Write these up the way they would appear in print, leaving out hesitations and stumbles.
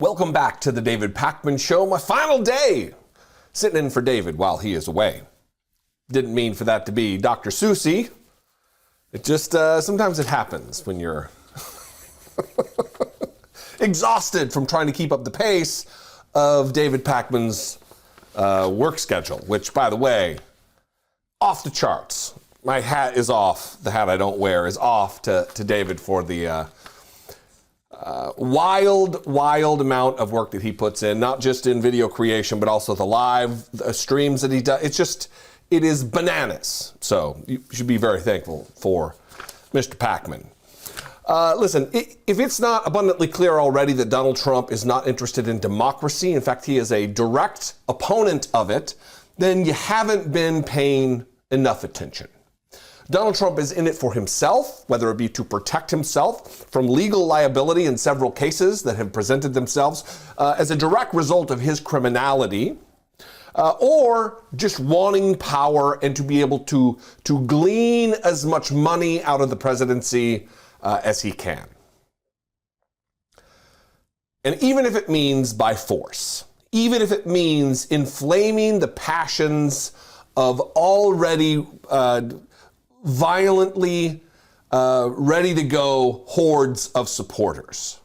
Welcome back to the David Pakman Show. My final day sitting in for David while he is away. Didn't mean for that to be Dr. Seussy. It just, sometimes it happens when you're exhausted from trying to keep up the pace of David Pakman's work schedule, which, by the way, off the charts. My hat is off. The hat I don't wear is off to David for the wild amount of work that he puts in, not just in video creation, but also the live streams that he does. It is bananas. So you should be very thankful for Mr. Pakman. Listen, if it's not abundantly clear already that Donald Trump is not interested in democracy, in fact, he is a direct opponent of it, then you haven't been paying enough attention. Donald Trump is in it for himself, whether it be to protect himself from legal liability in several cases that have presented themselves as a direct result of his criminality, or just wanting power and to be able to glean as much money out of the presidency as he can. And even if it means by force, even if it means inflaming the passions of already violently ready to go hordes of supporters.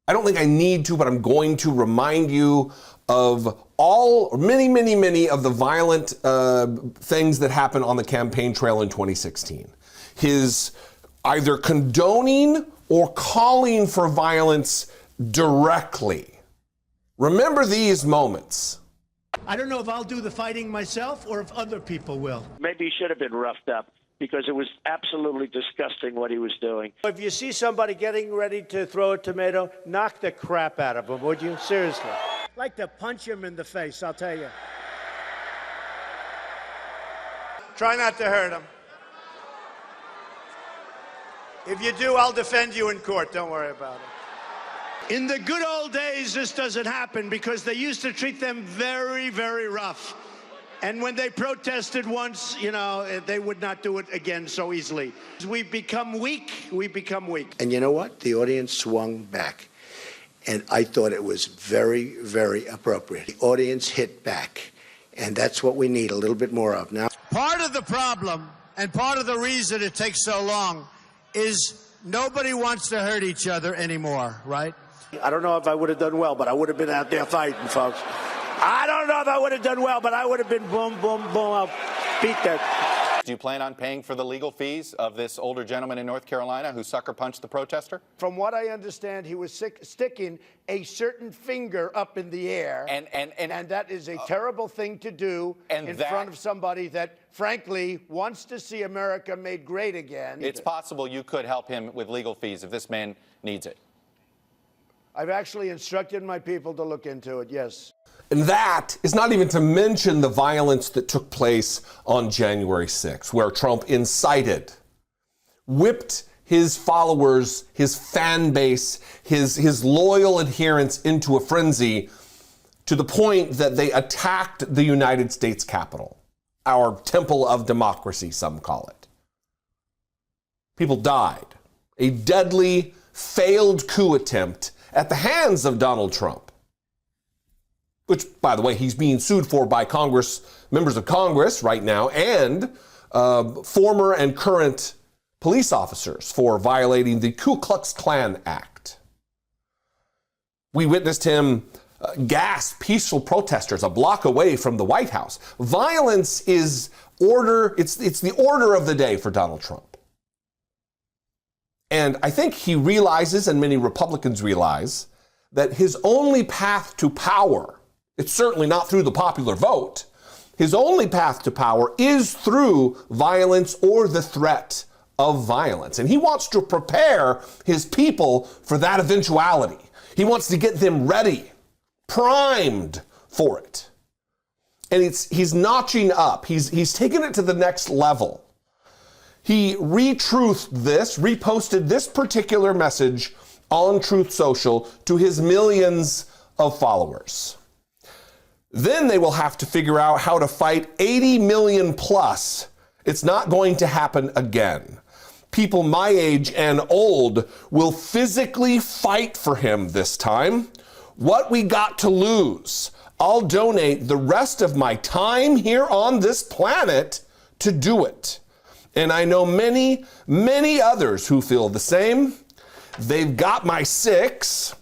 I don't think I need to, but I'm going to remind you of many of the violent things that happened on the campaign trail in 2016. His either condoning or calling for violence directly. Remember these moments. I don't know if I'll do the fighting myself or if other people will. Maybe he should have been roughed up because it was absolutely disgusting what he was doing. If you see somebody getting ready to throw a tomato, knock the crap out of them, would you? Seriously. I'd like to punch him in the face, I'll tell you. Try not to hurt him. If you do, I'll defend you in court. Don't worry about it. In the good old days, this doesn't happen because they used to treat them very, very rough. And when they protested once, they would not do it again so easily. We've become weak. We become weak. And you know what? The audience swung back. And I thought it was very, very appropriate. The audience hit back. And that's what we need a little bit more of now. Part of the problem and part of the reason it takes so long is nobody wants to hurt each other anymore, right? I don't know if I would have done well, but I would have been out there fighting, folks. I don't know if I would have done well, but I would have been boom, boom, boom. I'll beat that. Do you plan on paying for the legal fees of this older gentleman in North Carolina who sucker punched the protester? From what I understand, he was sticking a certain finger up in the air. And that is a terrible thing to do in front of somebody that, frankly, wants to see America made great again. It's possible you could help him with legal fees if this man needs it. I've actually instructed my people to look into it, yes. And that is not even to mention the violence that took place on January 6th, where Trump incited, whipped his followers, his fan base, his loyal adherents into a frenzy to the point that they attacked the United States Capitol, our temple of democracy, some call it. People died. A deadly, failed coup attempt at the hands of Donald Trump, which, by the way, he's being sued for by members of Congress right now, and former and current police officers for violating the Ku Klux Klan Act. We witnessed him gas peaceful protesters a block away from the White House. Violence is order. It's the order of the day for Donald Trump. And I think he realizes, and many Republicans realize, that his only path to power, it's certainly not through the popular vote, his only path to power is through violence or the threat of violence. And he wants to prepare his people for that eventuality. He wants to get them ready, primed for it. And he's notching up. He's taking it to the next level. He reposted this particular message on Truth Social to his millions of followers. Then they will have to figure out how to fight 80 million plus. It's not going to happen again. people my age and old will physically fight for him this time. What we got to lose? I'll donate the rest of my time here on this planet to do it. And I know many, many others who feel the same. They've got my 6,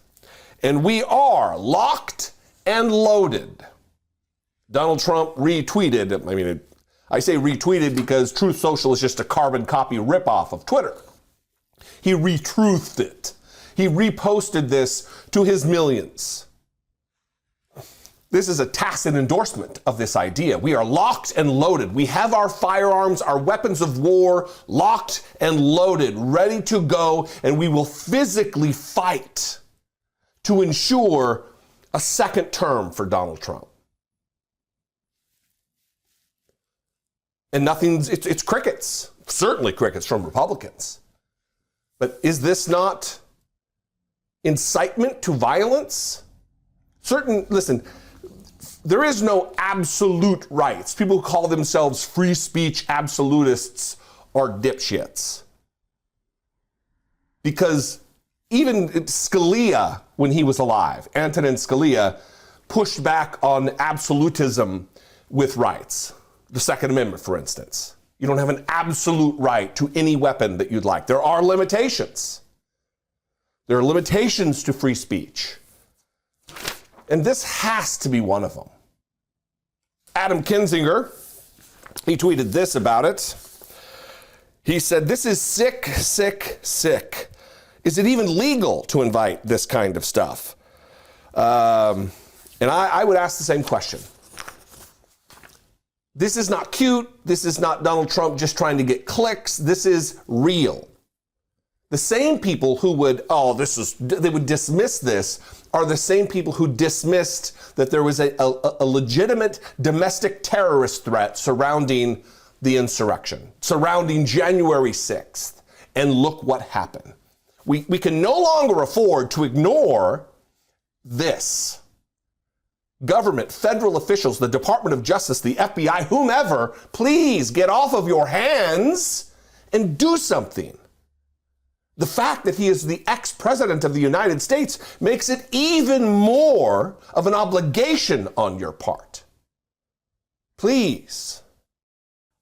and we are locked and loaded. Donald Trump retweeted, I say retweeted because Truth Social is just a carbon copy ripoff of Twitter. He retruthed it. He reposted this to his millions. This is a tacit endorsement of this idea. We are locked and loaded. We have our firearms, our weapons of war locked and loaded, ready to go, and we will physically fight to ensure a second term for Donald Trump. And it's crickets, certainly crickets from Republicans. But is this not incitement to violence? Listen, there is no absolute rights. People who call themselves free speech absolutists are dipshits. Because even Scalia, when he was alive, Antonin Scalia, pushed back on absolutism with rights. The Second Amendment, for instance. You don't have an absolute right to any weapon that you'd like. There are limitations. There are limitations to free speech. And this has to be one of them. Adam Kinzinger, he tweeted this about it. He said, "This is sick, sick, sick. Is it even legal to invite this kind of stuff?" And I would ask the same question. This is not cute. This is not Donald Trump just trying to get clicks. This is real. The same people who would, they would dismiss this are the same people who dismissed that there was a legitimate domestic terrorist threat surrounding the insurrection, surrounding January 6th. And look what happened. We can no longer afford to ignore this. Government, federal officials, the Department of Justice, the FBI, whomever, please get off of your hands and do something. The fact that he is the ex-president of the United States makes it even more of an obligation on your part. Please.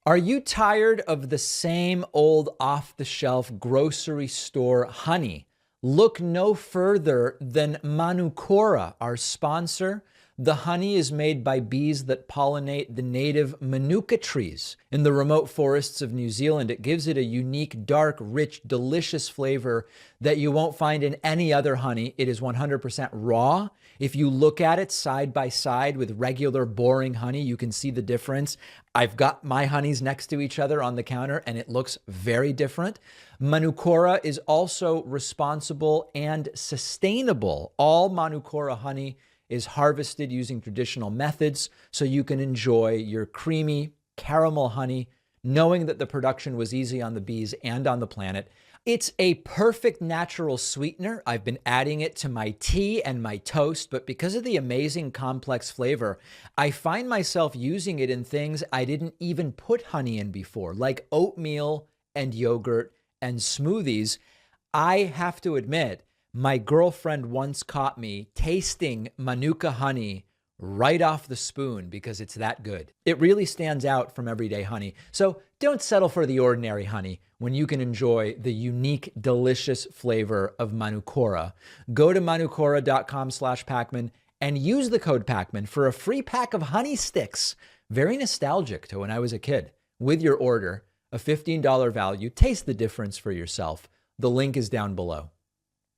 Are you tired of the same old off-the-shelf grocery store honey? Look no further than Manukora, our sponsor. The honey is made by bees that pollinate the native manuka trees in the remote forests of New Zealand. It gives it a unique, dark, rich, delicious flavor that you won't find in any other honey. It is 100% raw. If you look at it side by side with regular boring honey, you can see the difference. I've got my honeys next to each other on the counter and it looks very different. Manukora is also responsible and sustainable. All Manukora honey is harvested using traditional methods so you can enjoy your creamy caramel honey, knowing that the production was easy on the bees and on the planet. It's a perfect natural sweetener. I've been adding it to my tea and my toast, but because of the amazing complex flavor, I find myself using it in things I didn't even put honey in before, like oatmeal and yogurt and smoothies. I have to admit, my girlfriend once caught me tasting Manuka honey right off the spoon because it's that good. It really stands out from everyday honey. So don't settle for the ordinary honey when you can enjoy the unique, delicious flavor of Manukora. Go to manukora.com/Pacman and use the code Pacman for a free pack of honey sticks. Very nostalgic to when I was a kid. With your order, a $15 value. Taste the difference for yourself. The link is down below.